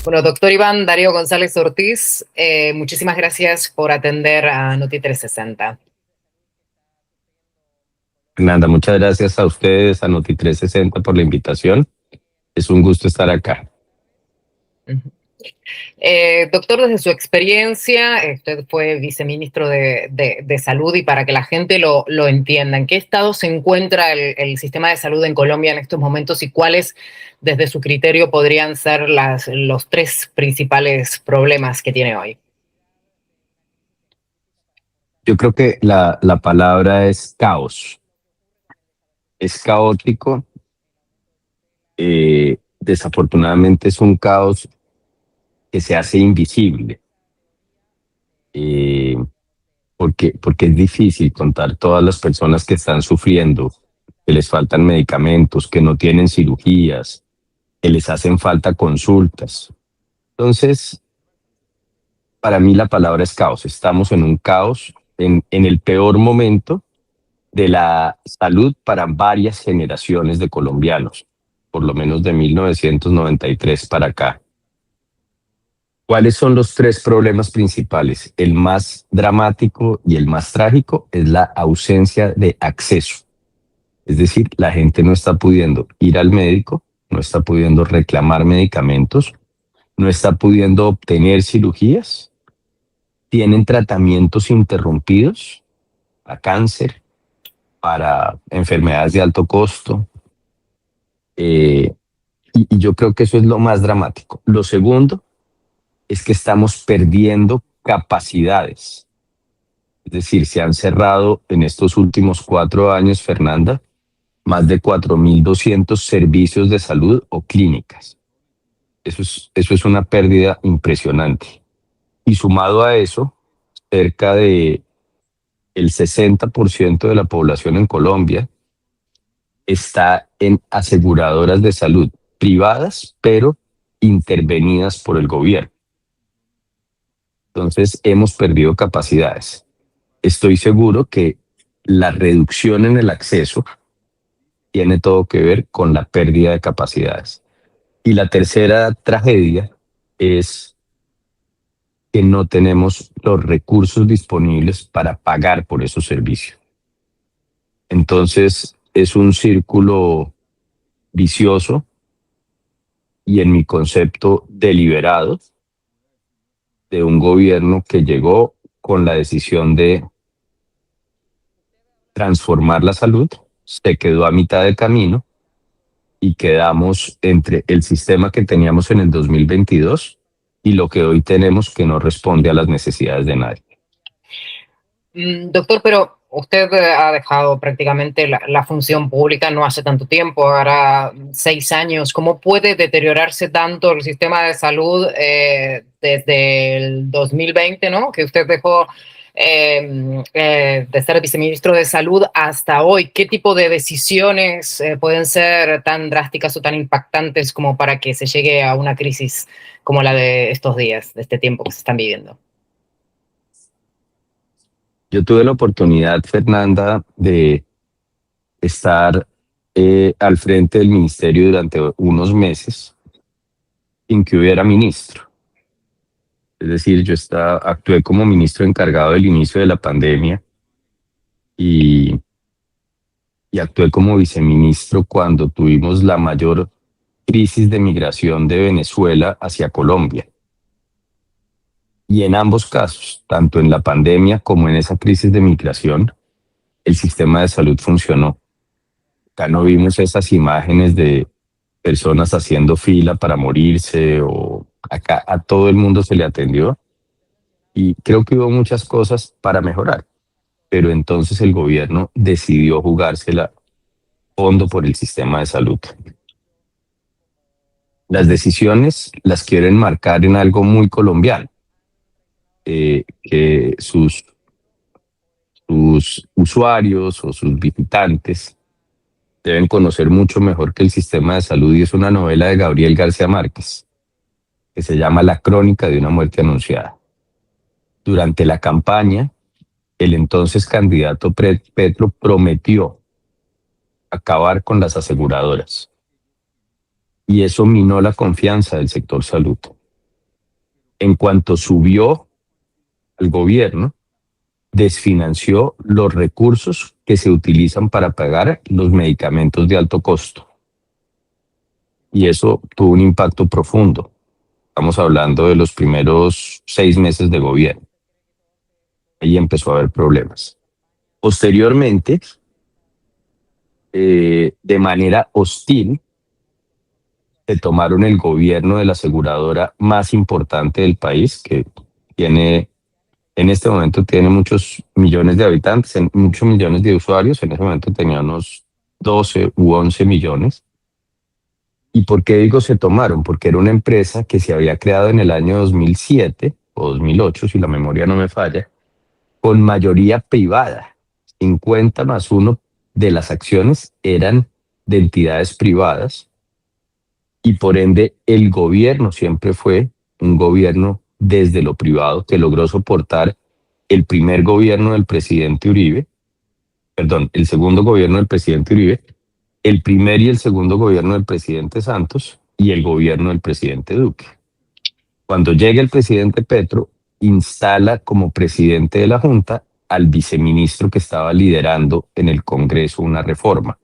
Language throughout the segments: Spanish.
Bueno, doctor Iván Darío González Ortiz, muchísimas gracias por atender a Noti 360. Fernanda, muchas gracias a ustedes, a Noti 360 por la invitación. Es un gusto estar acá. Doctor, desde su experiencia, usted fue viceministro de Salud, y para que la gente lo entienda, ¿en qué estado se encuentra el sistema de salud en Colombia en estos momentos y cuáles, desde su criterio, podrían ser los tres principales problemas que tiene hoy? Yo creo que la palabra es caos. Es caótico. Desafortunadamente es un caos que se hace invisible. Porque es difícil contar todas las personas que están sufriendo, que les faltan medicamentos, que no tienen cirugías, que les hacen falta consultas. Entonces, para mí la palabra es caos. Estamos en un caos, en el peor momento de la salud para varias generaciones de colombianos, por lo menos de 1993 para acá. ¿Cuáles son los tres problemas principales? El más dramático y el más trágico es la ausencia de acceso. Es decir, la gente no está pudiendo ir al médico, no está pudiendo reclamar medicamentos, no está pudiendo obtener cirugías, tienen tratamientos interrumpidos para cáncer, para enfermedades de alto costo. Y yo creo que eso es lo más dramático. Lo segundo es que estamos perdiendo capacidades. Es decir, se han cerrado en estos últimos 4 años, Fernanda, más de 4.200 servicios de salud o clínicas. Eso es una pérdida impresionante. Y sumado a eso, cerca de el 60% de la población en Colombia está en aseguradoras de salud privadas, pero intervenidas por el gobierno. Entonces, hemos perdido capacidades. Estoy seguro que la reducción en el acceso tiene todo que ver con la pérdida de capacidades. Y la tercera tragedia es que no tenemos los recursos disponibles para pagar por esos servicios. Entonces, es un círculo vicioso y, en mi concepto, deliberado de un gobierno que llegó con la decisión de transformar la salud, se quedó a mitad de camino y quedamos entre el sistema que teníamos en el 2022 y lo que hoy tenemos, que no responde a las necesidades de nadie. Doctor, pero usted ha dejado prácticamente la función pública no hace tanto tiempo, ahora 6 años. ¿Cómo puede deteriorarse tanto el sistema de salud desde el 2020, ¿no? Que usted dejó de ser viceministro de Salud hasta hoy? ¿Qué tipo de decisiones pueden ser tan drásticas o tan impactantes como para que se llegue a una crisis como la de estos días, de este tiempo que se están viviendo? Yo tuve la oportunidad, Fernanda, de estar al frente del ministerio durante unos meses sin que hubiera ministro. Es decir, actué como ministro encargado del inicio de la pandemia y actué como viceministro cuando tuvimos la mayor crisis de migración de Venezuela hacia Colombia. Y en ambos casos, tanto en la pandemia como en esa crisis de migración, el sistema de salud funcionó. Acá no vimos esas imágenes de personas haciendo fila para morirse, o acá a todo el mundo se le atendió. Y creo que hubo muchas cosas para mejorar, pero entonces el gobierno decidió jugársela fondo por el sistema de salud. Las decisiones las quieren marcar en algo muy colombiano, que sus usuarios o sus visitantes deben conocer mucho mejor que el sistema de salud, y es una novela de Gabriel García Márquez que se llama La crónica de una muerte anunciada. Durante la campaña, el entonces candidato Petro prometió acabar con las aseguradoras, y eso minó la confianza del sector salud. en cuanto subió al gobierno, desfinanció los recursos que se utilizan para pagar los medicamentos de alto costo. Y eso tuvo un impacto profundo. Estamos hablando de los primeros 6 meses de gobierno. Ahí empezó a haber problemas. Posteriormente, de manera hostil, se tomaron el gobierno de la aseguradora más importante del país, que tiene, en este momento tiene muchos millones de habitantes, muchos millones de usuarios. En ese momento tenía unos 12 u 11 millones. ¿Y por qué digo se tomaron? Porque era una empresa que se había creado en el año 2007 o 2008, si la memoria no me falla, con mayoría privada. 50+1 de las acciones eran de entidades privadas y por ende el gobierno siempre fue un gobierno desde lo privado que logró soportar el primer gobierno del presidente Uribe, perdón, el segundo gobierno del presidente Uribe, el primer y el segundo gobierno del presidente Santos y el gobierno del presidente Duque. Cuando llega el presidente Petro, instala como presidente de la Junta al viceministro que estaba liderando en el Congreso una reforma.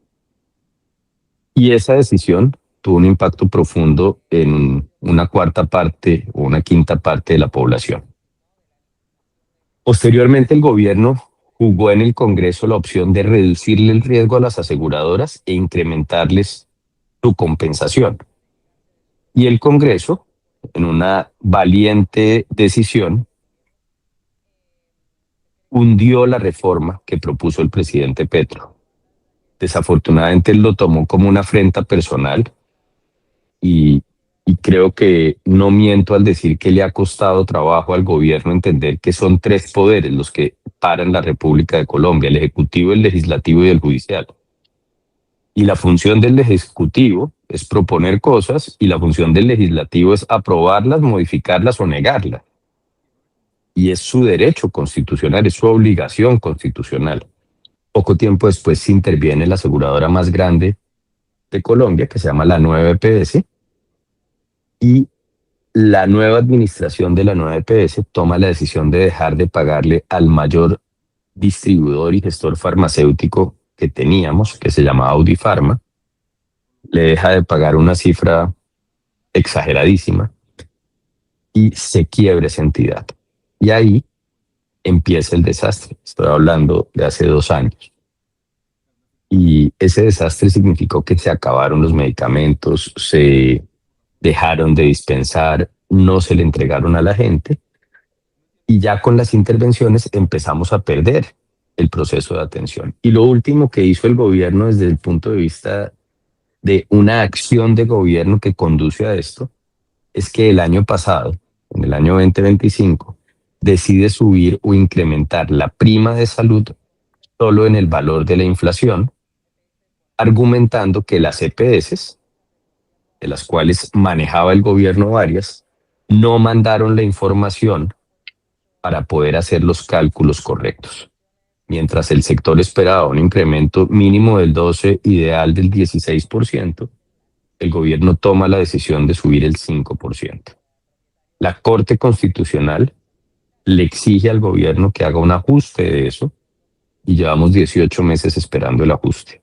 Y esa decisión tuvo un impacto profundo en una cuarta parte o una quinta parte de la población. Posteriormente, el gobierno jugó en el Congreso la opción de reducirle el riesgo a las aseguradoras e incrementarles su compensación. Y el Congreso, en una valiente decisión, hundió la reforma que propuso el presidente Petro. Desafortunadamente él lo tomó como una afrenta personal y creo que no miento al decir que le ha costado trabajo al gobierno entender que son 3 poderes los que paran la República de Colombia: el Ejecutivo, el Legislativo y el Judicial. Y la función del Ejecutivo es proponer cosas y la función del Legislativo es aprobarlas, modificarlas o negarlas. Y es su derecho constitucional, es su obligación constitucional. Poco tiempo después se interviene la aseguradora más grande de Colombia, que se llama la Nueva EPS, y la nueva administración de la Nueva EPS toma la decisión de dejar de pagarle al mayor distribuidor y gestor farmacéutico que teníamos, que se llamaba Audifarma. Le deja de pagar una cifra exageradísima y se quiebra esa entidad. Y ahí empieza el desastre. Estoy hablando de hace 2 años. Y ese desastre significó que se acabaron los medicamentos, se dejaron de dispensar, no se le entregaron a la gente. Y ya con las intervenciones empezamos a perder el proceso de atención. Y lo último que hizo el gobierno desde el punto de vista de una acción de gobierno que conduce a esto es que el año pasado, en el año 2025, decide subir o incrementar la prima de salud solo en el valor de la inflación, argumentando que las EPS, de las cuales manejaba el gobierno varias, no mandaron la información para poder hacer los cálculos correctos. Mientras el sector esperaba un incremento mínimo del 12%, ideal del 16%, el gobierno toma la decisión de subir el 5%. La Corte Constitucional le exige al gobierno que haga un ajuste de eso y llevamos 18 meses esperando el ajuste.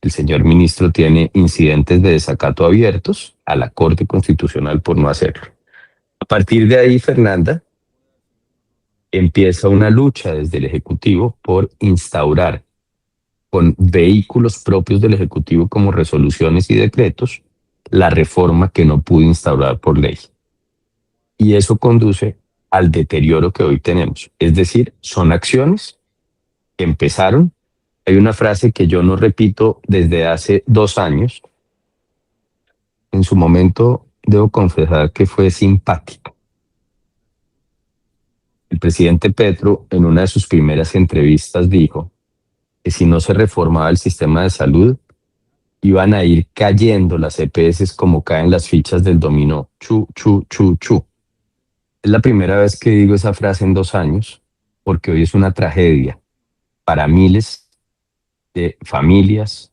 El señor ministro tiene incidentes de desacato abiertos a la Corte Constitucional por no hacerlo. A partir de ahí, Fernanda, empieza una lucha desde el Ejecutivo por instaurar con vehículos propios del Ejecutivo como resoluciones y decretos la reforma que no pudo instaurar por ley. Y eso conduce al deterioro que hoy tenemos. Es decir, son acciones que empezaron. Hay una frase que yo no repito desde hace 2 años. En su momento debo confesar que fue simpática. El presidente Petro, en una de sus primeras entrevistas, dijo que si no se reformaba el sistema de salud, iban a ir cayendo las EPS como caen las fichas del dominó. Chu, chu, chu, chu. Es la primera vez que digo esa frase en 2 años, porque hoy es una tragedia para miles de familias,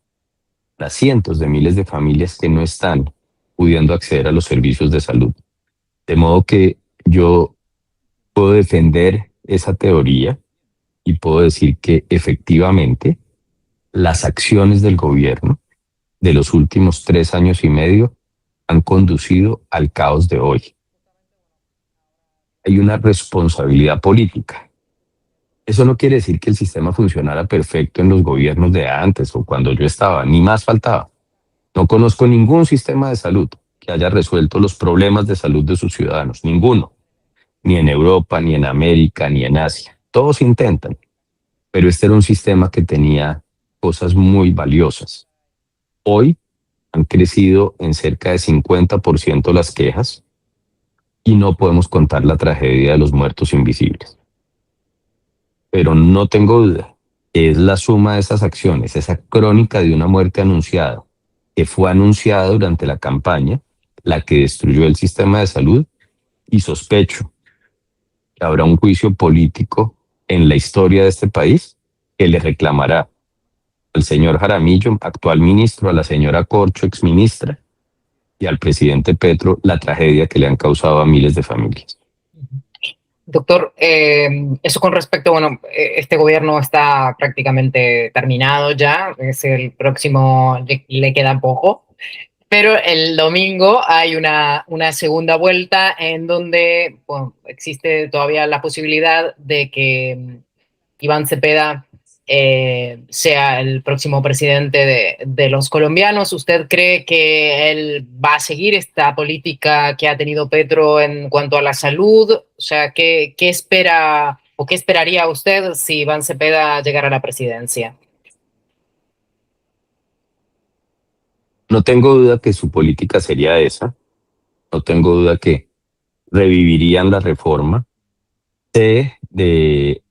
para cientos de miles de familias que no están pudiendo acceder a los servicios de salud. De modo que yo puedo defender esa teoría y puedo decir que efectivamente las acciones del gobierno de los últimos 3 años y medio han conducido al caos de hoy. Hay una responsabilidad política. Eso no quiere decir que el sistema funcionara perfecto en los gobiernos de antes o cuando yo estaba, ni más faltaba. No conozco ningún sistema de salud que haya resuelto los problemas de salud de sus ciudadanos, ninguno, ni en Europa, ni en América, ni en Asia. Todos intentan, pero este era un sistema que tenía cosas muy valiosas. Hoy han crecido en cerca de 50% las quejas y no podemos contar la tragedia de los muertos invisibles. Pero no tengo duda que es la suma de esas acciones, esa crónica de una muerte anunciada, que fue anunciada durante la campaña, la que destruyó el sistema de salud, y sospecho que habrá un juicio político en la historia de este país que le reclamará al señor Jaramillo, actual ministro, a la señora Corcho, exministra, y al presidente Petro la tragedia que le han causado a miles de familias. Doctor, eso con respecto, bueno, este gobierno está prácticamente terminado ya, es el próximo, le queda poco, pero el domingo hay una segunda vuelta en donde bueno, existe todavía la posibilidad de que Iván Cepeda sea el próximo presidente de los colombianos. ¿Usted cree que él va a seguir esta política que ha tenido Petro en cuanto a la salud? O sea, ¿qué espera o qué esperaría usted si Iván Cepeda llegara a la presidencia? No tengo duda que su política sería esa, no tengo duda que revivirían la reforma. Sé de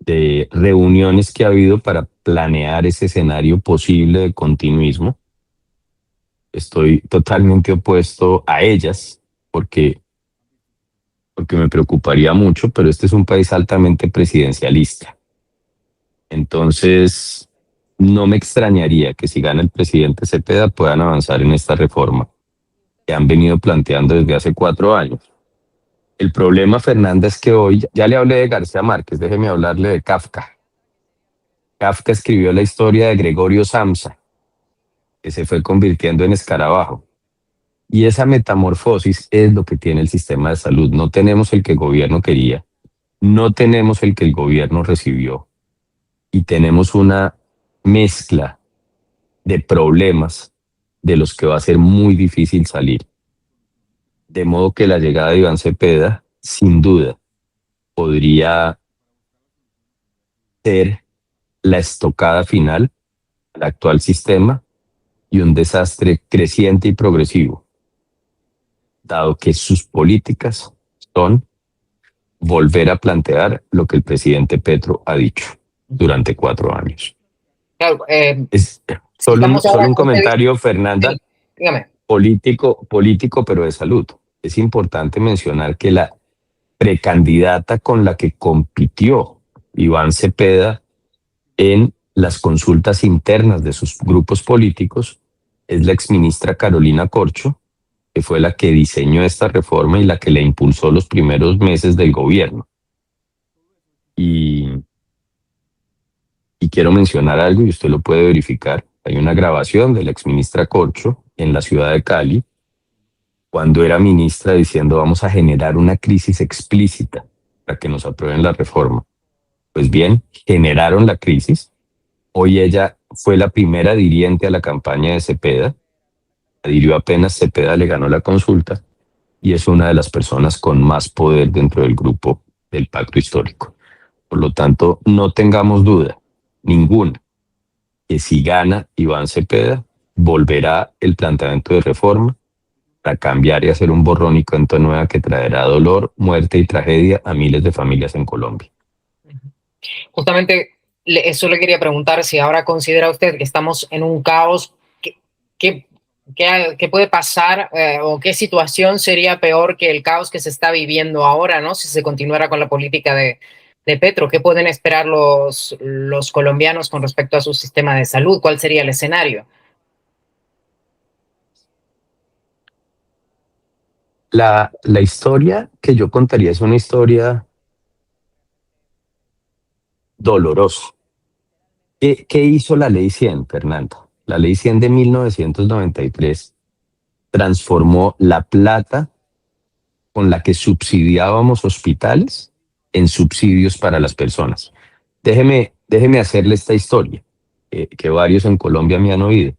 reuniones que ha habido para planear ese escenario posible de continuismo. Estoy totalmente opuesto a ellas porque me preocuparía mucho, pero este es un país altamente presidencialista. Entonces, no me extrañaría que si gana el presidente Cepeda puedan avanzar en esta reforma que han venido planteando desde hace 4 años. El problema, Fernanda, es que hoy, ya le hablé de García Márquez, déjeme hablarle de Kafka. Kafka escribió la historia de Gregorio Samsa, que se fue convirtiendo en escarabajo. Y esa metamorfosis es lo que tiene el sistema de salud. No tenemos el que el gobierno quería, no tenemos el que el gobierno recibió, y tenemos una mezcla de problemas de los que va a ser muy difícil salir. De modo que la llegada de Iván Cepeda, sin duda, podría ser la estocada final al actual sistema y un desastre creciente y progresivo, dado que sus políticas son volver a plantear lo que el presidente Petro ha dicho durante 4 años. Claro, Es si estamos solo ahora, un usted dice, comentario, Fernanda, sí, dígame. político, pero de salud. Es importante mencionar que la precandidata con la que compitió Iván Cepeda en las consultas internas de sus grupos políticos es la exministra Carolina Corcho, que fue la que diseñó esta reforma y la que le impulsó los primeros meses del gobierno. Y, y quiero mencionar algo y usted lo puede verificar. Hay una grabación de la exministra Corcho en la ciudad de Cali, cuando era ministra, diciendo vamos a generar una crisis explícita para que nos aprueben la reforma. Pues bien, generaron la crisis. Hoy ella fue la primera adhiriente a la campaña de Cepeda, adhirió apenas Cepeda le ganó la consulta y es una de las personas con más poder dentro del grupo del pacto histórico. Por lo tanto, no tengamos duda, ninguna, que si gana Iván Cepeda, volverá el planteamiento de reforma para cambiar y hacer un borrón y cuenta nueva que traerá dolor, muerte y tragedia a miles de familias en Colombia. Justamente eso le quería preguntar, si ahora considera usted que estamos en un caos, ¿qué, qué puede pasar o qué situación sería peor que el caos que se está viviendo ahora, ¿no? Si se continuara con la política de Petro, ¿qué pueden esperar los colombianos con respecto a su sistema de salud? ¿Cuál sería el escenario? La historia que yo contaría es una historia dolorosa. ¿Qué hizo la Ley 100, Fernando? La Ley 100 de 1993 transformó la plata con la que subsidiábamos hospitales en subsidios para las personas. Déjeme hacerle esta historia, que varios en Colombia me han oído.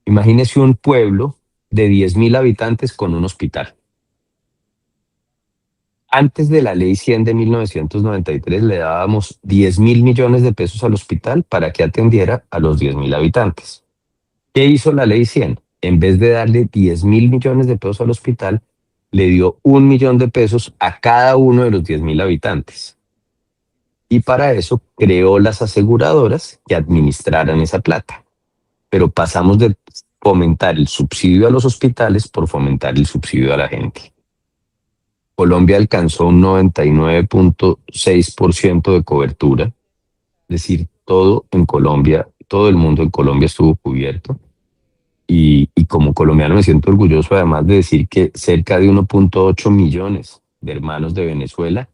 Imagínese un pueblo de 10.000 habitantes con un hospital. Antes de la Ley 100 de 1993 le dábamos 10.000 millones de pesos al hospital para que atendiera a los 10.000 habitantes. ¿Qué hizo la Ley 100? En vez de darle 10.000 millones de pesos al hospital, le dio 1 millón de pesos a cada uno de los 10.000 habitantes. Y para eso creó las aseguradoras que administraran esa plata. Pero pasamos de fomentar el subsidio a los hospitales por fomentar el subsidio a la gente. Colombia alcanzó un 99.6% de cobertura, es decir, todo en Colombia, todo el mundo en Colombia estuvo cubierto. Y como colombiano me siento orgulloso además de decir que cerca de 1.8 millones de hermanos de Venezuela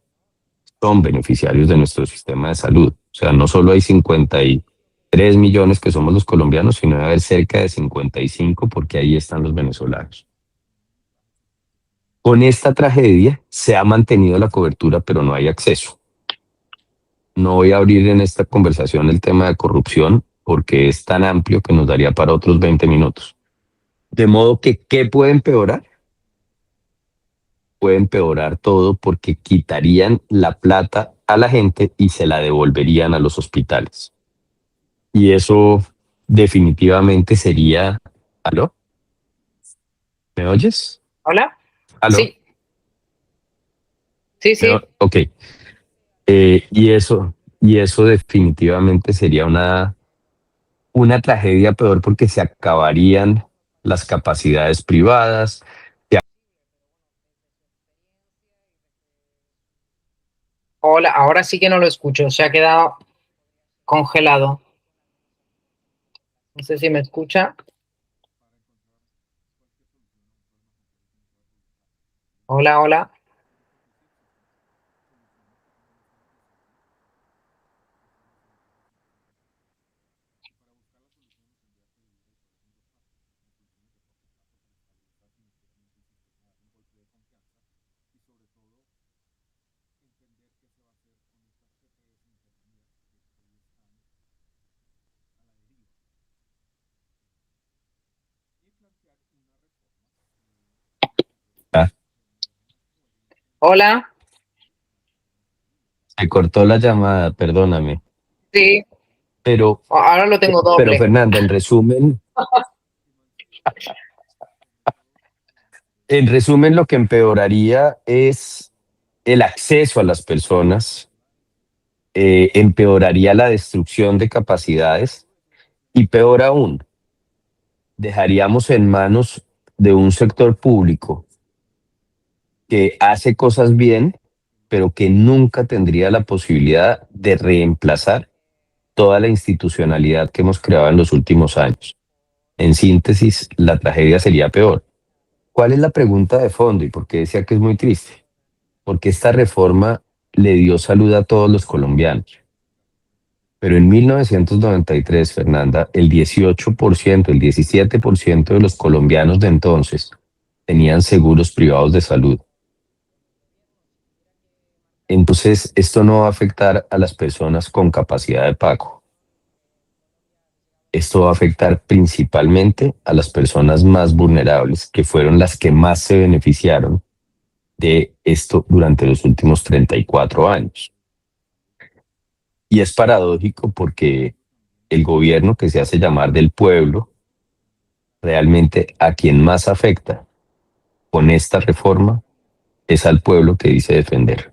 son beneficiarios de nuestro sistema de salud. O sea, no solo hay 53 millones que somos los colombianos, sino debe haber cerca de 55 porque ahí están los venezolanos. Con esta tragedia se ha mantenido la cobertura, pero no hay acceso. No voy a abrir en esta conversación el tema de corrupción porque es tan amplio que nos daría para otros 20 minutos. De modo que, ¿qué puede empeorar? Puede empeorar todo porque quitarían la plata a la gente y se la devolverían a los hospitales. Y eso definitivamente sería... ¿Aló? ¿Me oyes? ¿Hola? ¿Aló? Sí, sí, sí. Ok. Y eso definitivamente sería una tragedia peor porque se acabarían las capacidades privadas. Hola, ahora sí que no lo escucho, se ha quedado congelado. No sé si me escucha. Hola, hola. Ah, Hola. se cortó la llamada, perdóname. Sí, Pero, ahora lo tengo pero doble. Fernanda, en resumen, lo que empeoraría es el acceso a las personas, empeoraría la destrucción de capacidades y peor aún, dejaríamos en manos de un sector público que hace cosas bien, pero que nunca tendría la posibilidad de reemplazar toda la institucionalidad que hemos creado en los últimos años. En síntesis, la tragedia sería peor. ¿Cuál es la pregunta de fondo y por qué decía que es muy triste? Porque esta reforma le dio salud a todos los colombianos. Pero en 1993, Fernanda, el 18%, el 17% de los colombianos de entonces tenían seguros privados de salud. Entonces, esto no va a afectar a las personas con capacidad de pago. Esto va a afectar principalmente a las personas más vulnerables, que fueron las que más se beneficiaron de esto durante los últimos 34 años. Y es paradójico porque el gobierno que se hace llamar del pueblo, realmente a quien más afecta con esta reforma es al pueblo que dice defender.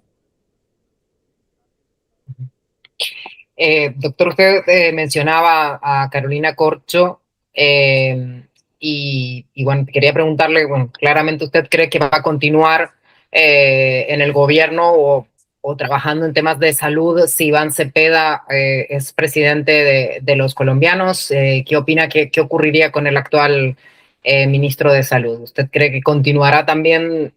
Doctor, usted mencionaba a Carolina Corcho y bueno, quería preguntarle, bueno, claramente usted cree que va a continuar en el gobierno o trabajando en temas de salud si Iván Cepeda es presidente de los colombianos. ¿Qué opina qué ocurriría con el actual ministro de Salud. ¿Usted cree que continuará también,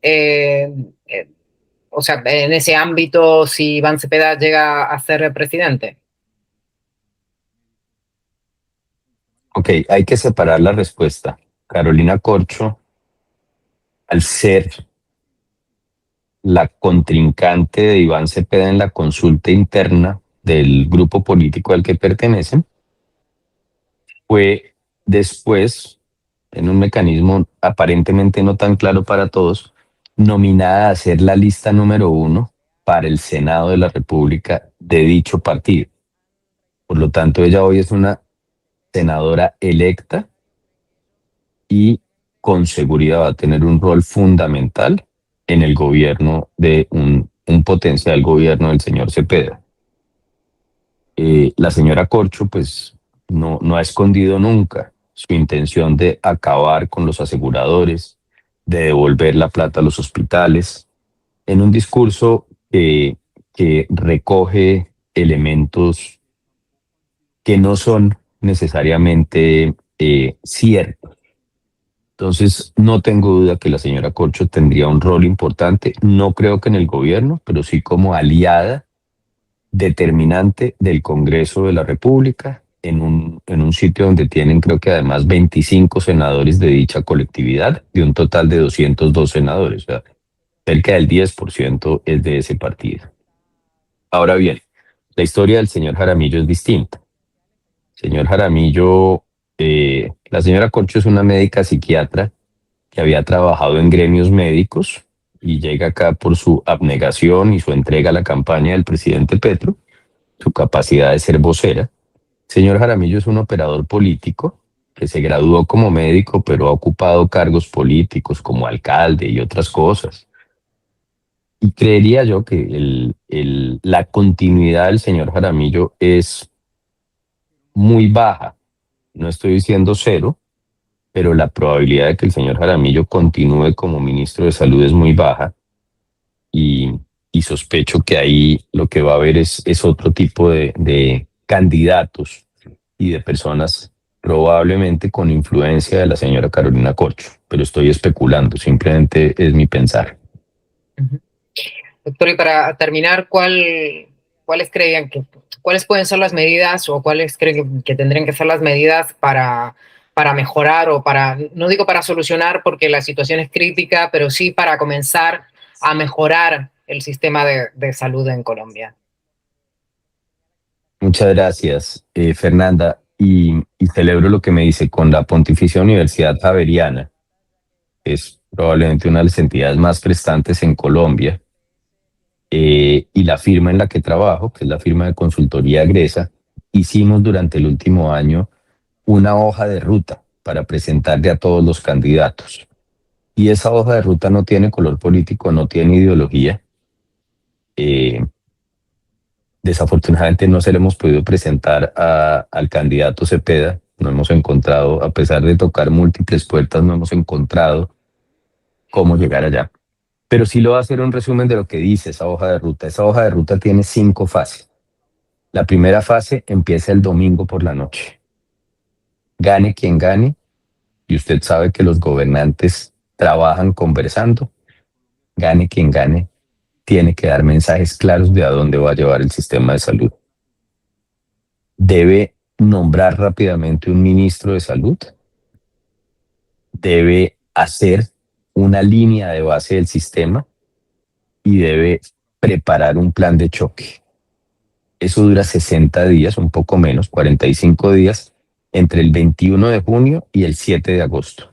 o sea, en ese ámbito si Iván Cepeda llega a ser presidente? Ok, hay que separar la respuesta. Carolina Corcho, al ser la contrincante de Iván Cepeda en la consulta interna del grupo político al que pertenecen, fue después, en un mecanismo aparentemente no tan claro para todos, nominada a ser la lista número uno para el Senado de la República de dicho partido. Por lo tanto, ella hoy es una senadora electa y con seguridad va a tener un rol fundamental en el gobierno de un potencial gobierno del señor Cepeda. La señora Corcho, pues, no ha escondido nunca su intención de acabar con los aseguradores, de devolver la plata a los hospitales, en un discurso que recoge elementos que no son necesariamente ciertos. Entonces, no tengo duda que la señora Corcho tendría un rol importante, no creo que en el gobierno, pero sí como aliada determinante del Congreso de la República, en un sitio donde tienen creo que además 25 senadores de dicha colectividad, de un total de 202 senadores, o sea, cerca del 10% es de ese partido. Ahora bien, la historia del señor Jaramillo es distinta. Señor Jaramillo, la señora Corcho es una médica psiquiatra que había trabajado en gremios médicos y llega acá por su abnegación y su entrega a la campaña del presidente Petro, su capacidad de ser vocera. Señor Jaramillo es un operador político que se graduó como médico, pero ha ocupado cargos políticos como alcalde y otras cosas. Y creería yo que la continuidad del señor Jaramillo es muy baja. No estoy diciendo cero, pero la probabilidad de que el señor Jaramillo continúe como ministro de Salud es muy baja y, y sospecho que ahí lo que va a haber es otro tipo de candidatos y de personas probablemente con influencia de la señora Carolina Corcho, pero estoy especulando, simplemente es mi pensar. Doctor, y para terminar, ¿cuáles creían cuáles pueden ser las medidas o cuáles creen que tendrían que ser las medidas para mejorar o para, no digo para solucionar porque la situación es crítica, pero sí para comenzar a mejorar el sistema de salud en Colombia? Muchas gracias, Fernanda, y celebro lo que me dice con la Pontificia Universidad Javeriana, que es probablemente una de las entidades más prestantes en Colombia, y la firma en la que trabajo, que es la firma de consultoría Gresa, hicimos durante el último año una hoja de ruta para presentarle a todos los candidatos. Y esa hoja de ruta no tiene color político, no tiene ideología. Desafortunadamente no se le hemos podido presentar al candidato Cepeda. No hemos encontrado, a pesar de tocar múltiples puertas, no hemos encontrado cómo llegar allá. Pero sí lo va a hacer un resumen de lo que dice esa hoja de ruta. Esa hoja de ruta tiene 5 fases. La primera fase empieza el domingo por la noche. Gane quien gane, y usted sabe que los gobernantes trabajan conversando, gane quien gane, tiene que dar mensajes claros de a dónde va a llevar el sistema de salud. Debe nombrar rápidamente un ministro de salud, debe hacer una línea de base del sistema y debe preparar un plan de choque. Eso dura 60 días, un poco menos, 45 días, entre el 21 de junio y el 7 de agosto.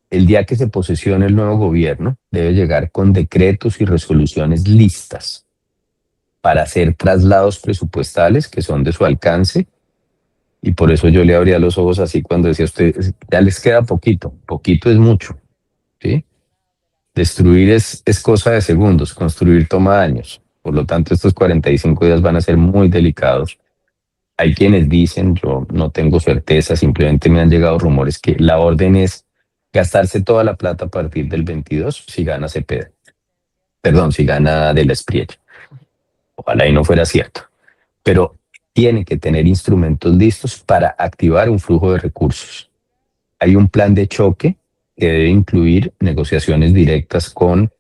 El día que se posesione el nuevo gobierno, debe llegar con decretos y resoluciones listas para hacer traslados presupuestales que son de su alcance. Y por eso yo le abría los ojos así cuando decía usted, ya les queda poquito, poquito es mucho, ¿sí? Destruir es cosa de segundos, construir toma años. Por lo tanto, estos 45 días van a ser muy delicados. Hay quienes dicen, yo no tengo certeza, simplemente me han llegado rumores que la orden es gastarse toda la plata a partir del 22 si gana Cepeda. Perdón, si gana de la Espriella. Ojalá y no fuera cierto. Pero tiene que tener instrumentos listos para activar un flujo de recursos. Hay un plan de choque que debe incluir negociaciones directas con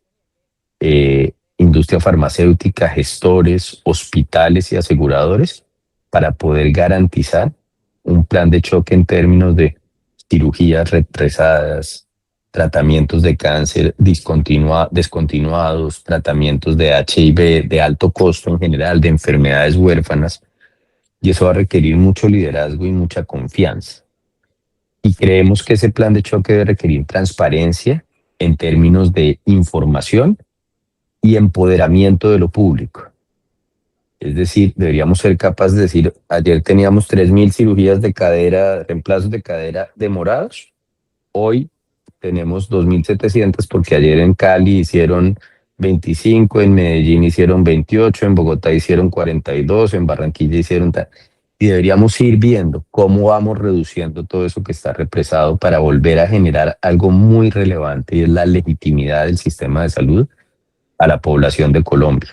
industria farmacéutica, gestores, hospitales y aseguradores para poder garantizar un plan de choque en términos de cirugías retrasadas, tratamientos de cáncer descontinuados, tratamientos de HIV de alto costo en general, de enfermedades huérfanas, y eso va a requerir mucho liderazgo y mucha confianza. Y creemos que ese plan de choque debe requerir transparencia en términos de información y empoderamiento de lo público. Es decir, deberíamos ser capaces de decir, ayer teníamos 3.000 cirugías de cadera, reemplazos de cadera demorados, hoy tenemos 2.700 porque ayer en Cali hicieron 25, en Medellín hicieron 28, en Bogotá hicieron 42, en Barranquilla hicieron tal. Y deberíamos ir viendo cómo vamos reduciendo todo eso que está represado para volver a generar algo muy relevante, y es la legitimidad del sistema de salud a la población de Colombia.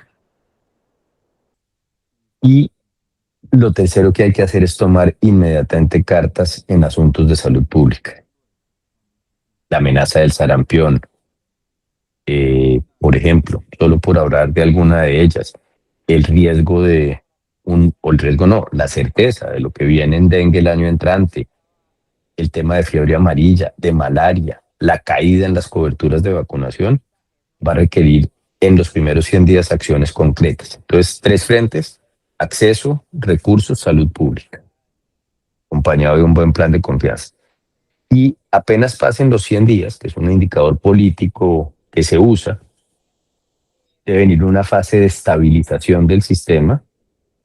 Y lo tercero que hay que hacer es tomar inmediatamente cartas en asuntos de salud pública. La amenaza del sarampión, por ejemplo, solo por hablar de alguna de ellas, el riesgo la certeza de lo que viene en dengue el año entrante, el tema de fiebre amarilla, de malaria, la caída en las coberturas de vacunación, va a requerir en los primeros 100 días acciones concretas. Entonces, 3 frentes: acceso, recursos, salud pública, acompañado de un buen plan de confianza. Y apenas pasen los 100 días, que es un indicador político que se usa, debe venir una fase de estabilización del sistema,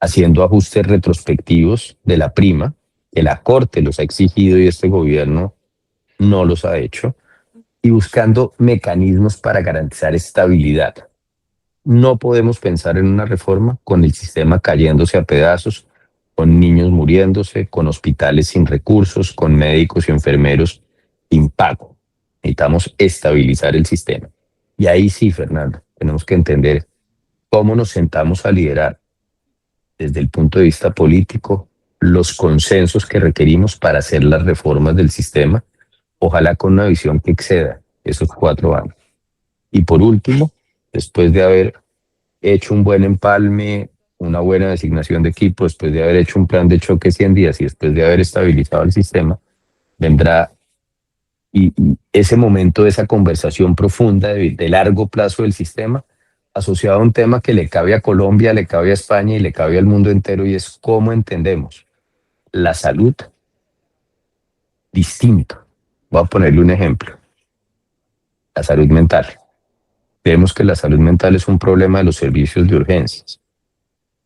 haciendo ajustes retrospectivos de la prima, que la Corte los ha exigido y este gobierno no los ha hecho, y buscando mecanismos para garantizar estabilidad. No podemos pensar en una reforma con el sistema cayéndose a pedazos, con niños muriéndose, con hospitales sin recursos, con médicos y enfermeros sin pago. Necesitamos estabilizar el sistema. Y ahí sí, Fernando, tenemos que entender cómo nos sentamos a liderar desde el punto de vista político los consensos que requerimos para hacer las reformas del sistema, ojalá con una visión que exceda esos 4 años. Y por último, después de haber hecho un buen empalme, una buena designación de equipo, después de haber hecho un plan de choque 100 días y después de haber estabilizado el sistema, vendrá y ese momento de esa conversación profunda de largo plazo del sistema, asociado a un tema que le cabe a Colombia, le cabe a España y le cabe al mundo entero, y es cómo entendemos la salud distinto. Voy a ponerle un ejemplo: la salud mental. Creemos que la salud mental es un problema de los servicios de urgencias,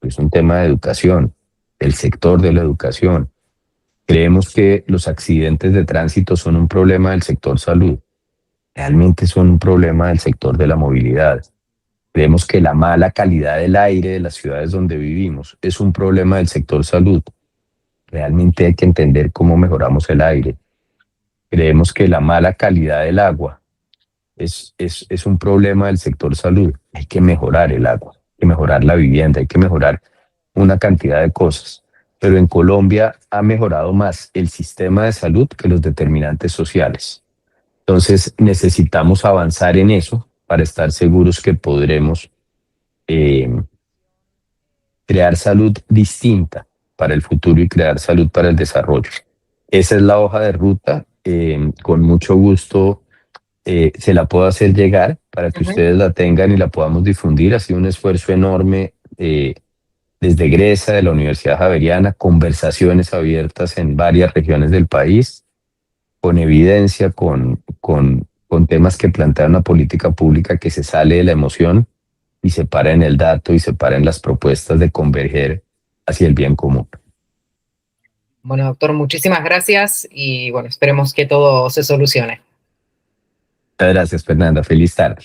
es un tema de educación, del sector de la educación. Creemos que los accidentes de tránsito son un problema del sector salud, realmente son un problema del sector de la movilidad. Creemos que la mala calidad del aire de las ciudades donde vivimos es un problema del sector salud, realmente hay que entender cómo mejoramos el aire. Creemos que la mala calidad del agua es un problema del sector salud, hay que mejorar el agua, hay que mejorar la vivienda, hay que mejorar una cantidad de cosas. Pero en Colombia ha mejorado más el sistema de salud que los determinantes sociales. Entonces necesitamos avanzar en eso para estar seguros que podremos crear salud distinta para el futuro y crear salud para el desarrollo. Esa es la hoja de ruta. Con mucho gusto se la puedo hacer llegar para que ustedes la tengan y la podamos difundir. Ha sido un esfuerzo enorme desde Gresa, de la Universidad Javeriana, conversaciones abiertas en varias regiones del país, con evidencia, con temas que plantean una política pública que se sale de la emoción y se para en el dato y se para en las propuestas de converger hacia el bien común. Bueno, doctor, muchísimas gracias y bueno, esperemos que todo se solucione. Muchas gracias, Fernanda. Feliz tarde.